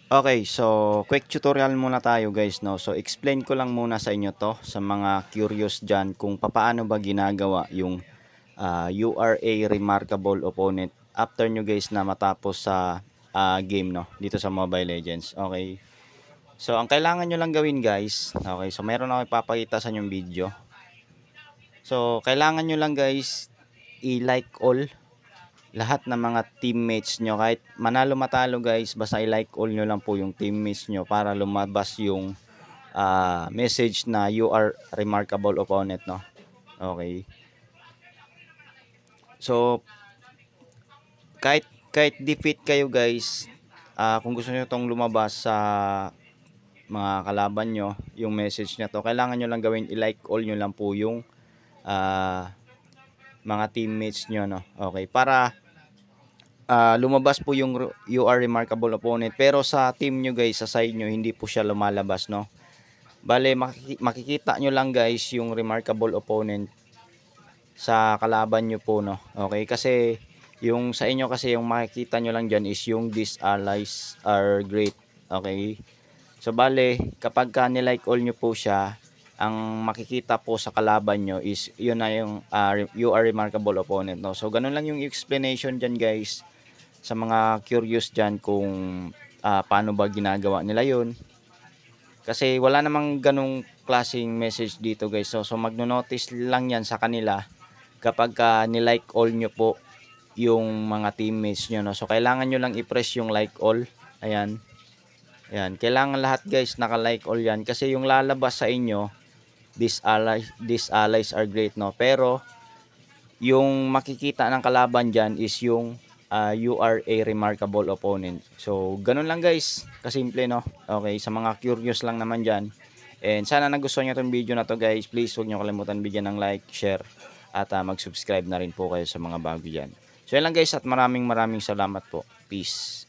Okay, so quick tutorial muna tayo guys, no. So explain ko lang muna sa inyo 'to sa mga curious diyan kung papaano ba ginagawa yung URA remarkable opponent after nyo guys na matapos sa game, no, dito sa Mobile Legends. Okay. So ang kailangan nyo lang gawin guys, okay, so meron ako ipapakita sa inyong video. So kailangan nyo lang guys i-like all lahat ng mga teammates nyo, kahit manalo matalo guys, basta i-like all nyo lang po yung teammates nyo para lumabas yung message na you are remarkable opponent, no. Okay. So kahit kahit defeat kayo guys, kung gusto niyo tong lumabas sa mga kalaban nyo, yung message na to, kailangan nyo lang gawin, i-like all nyo lang po yung mga teammates nyo, no. Okay, para lumabas po yung you are remarkable opponent, pero sa team nyo guys, sa side nyo, hindi po siya lumalabas, no. Bale, makikita nyo lang guys yung remarkable opponent sa kalaban nyo po, no. Okay, kasi yung sa inyo kasi yung makikita nyo lang dyan is yung these allies are great. Okay, so bale kapag ka nilike all nyo po siya, ang makikita po sa kalaban nyo is yun na yung you are remarkable opponent, no. So ganun lang yung explanation dyan guys, sa mga curious dyan kung paano ba ginagawa nila yun. Kasi wala namang ganung klaseng message dito guys. So magno-notice lang yan sa kanila kapag nilike all nyo po yung mga teammates nyo, no. So kailangan nyo lang i-press yung like all. Ayan. Ayan. Kailangan lahat guys naka-like all yan. Kasi yung lalabas sa inyo, these allies are great, no. Pero yung makikita ng kalaban dyan is yung you are a remarkable opponent. So ganun lang guys, kasimple, no. Okay, sa mga curious lang naman dyan. And sana nagustuhan nyo itong video na to guys. Please huwag nyo kalimutan bigyan ng like, share, at mag-subscribe na rin po kayo sa mga bago dyan. So yan lang guys, at maraming salamat po. Peace.